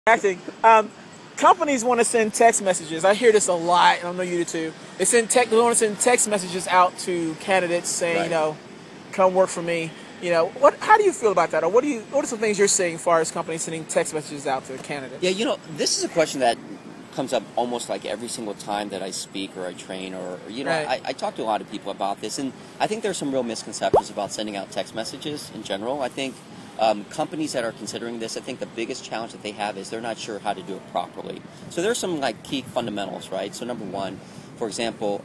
Acting. Companies want to send text messages. I hear this a lot, and I know you do too. They want to send text messages out to candidates saying, Right. come work for me. How do you feel about that? Or what are some things you're seeing as far as companies sending text messages out to candidates? Yeah, this is a question that comes up almost like every single time that I speak or I train Right. I talk to a lot of people about this, and I think there's some real misconceptions about sending out text messages in general. I think companies that are considering this, I think the biggest challenge that they have is they're not sure how to do it properly. So there's some key fundamentals, right? So number one, for example,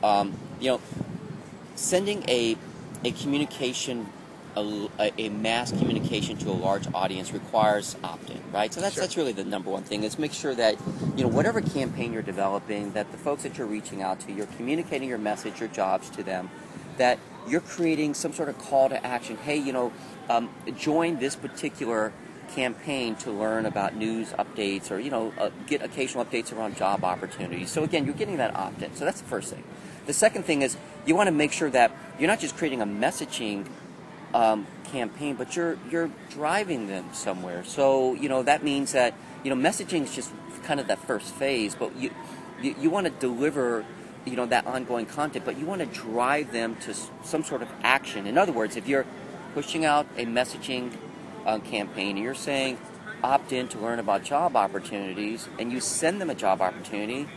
sending a communication, a mass communication to a large audience requires opt-in, right? So that's really the number one thing, is make sure that, whatever campaign you're developing, that the folks that you're reaching out to, you're communicating your message, your jobs to them, that you're creating some sort of call to action. Hey, join this particular campaign to learn about news updates, or, get occasional updates around job opportunities. So again, you're getting that opt-in. So that's the first thing. The second thing is you want to make sure that you're not just creating a messaging campaign, but you're driving them somewhere. So that means that messaging is just kind of that first phase, but you want to deliver that ongoing content, but you want to drive them to some sort of action. In other words, if you're pushing out a messaging campaign and you're saying opt in to learn about job opportunities, and you send them a job opportunity,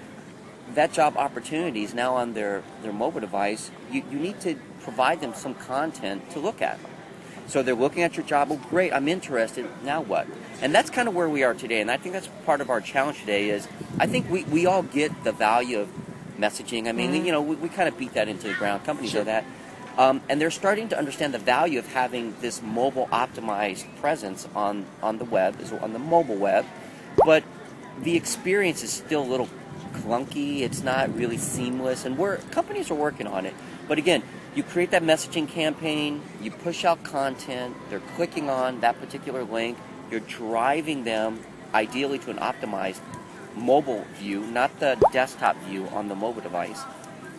that job opportunity is now on their mobile device. You need to provide them some content to look at. So they're looking at your job. Oh, great, I'm interested. Now what? And that's kind of where we are today. And I think that's part of our challenge today is I think we all get the value of messaging. I mean, we kind of beat that into the ground. Companies know that. And they're starting to understand the value of having this mobile optimized presence on the web, on the mobile web. But the experience is still a little clunky. It's not really seamless. And companies are working on it. But again, you create that messaging campaign, you push out content, they're clicking on that particular link, you're driving them ideally to an optimized mobile view, not the desktop view on the mobile device.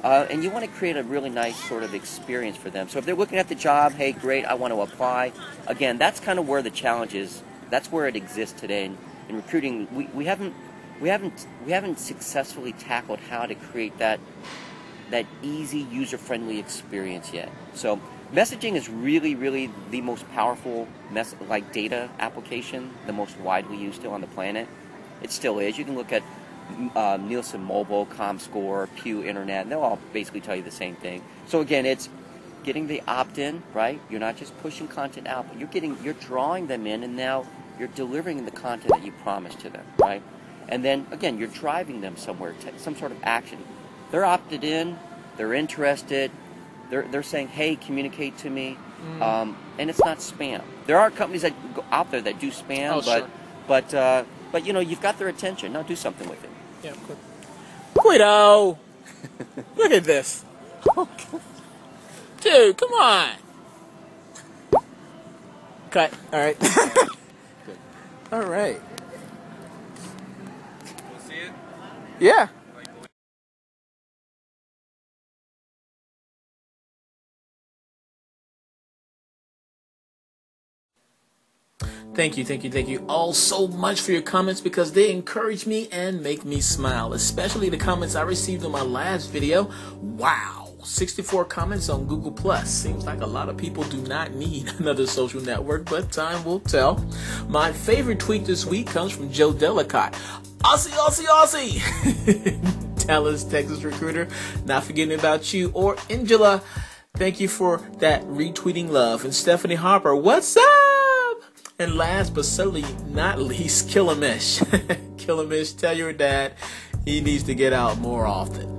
And you want to create a really nice sort of experience for them. So if they're looking at the job, hey, great, I want to apply. Again, that's kind of where the challenge is. That's where it exists today. In recruiting, we haven't successfully tackled how to create that easy, user-friendly experience yet. So messaging is really, really the most powerful data application, the most widely used still on the planet. It still is. You can look at Nielsen Mobile, ComScore, Pew Internet, and they'll all basically tell you the same thing. So again, it's getting the opt-in, right? You're not just pushing content out, but you're drawing them in, and now you're delivering the content that you promised to them, right? And then again, you're driving them somewhere, some sort of action. They're opted in, they're interested, they're saying, hey, communicate to me, and it's not spam. There are companies that go out there that do spam, but you've got their attention. Now do something with it. Yeah, Guido! Look at this. Dude, come on. Cut. All right. Good. All right. We'll see it? Yeah. Thank you all so much for your comments, because they encourage me and make me smile, especially the comments I received on my last video. Wow, 64 comments on Google+. Seems like a lot of people do not need another social network, but time will tell. My favorite tweet this week comes from Joe Delicott. Aussie! Dallas, Texas recruiter, not forgetting about you. Or Angela, thank you for that retweeting love. And Stephanie Harper, what's up? And last but certainly not least, Killamish. Killamish, tell your dad he needs to get out more often.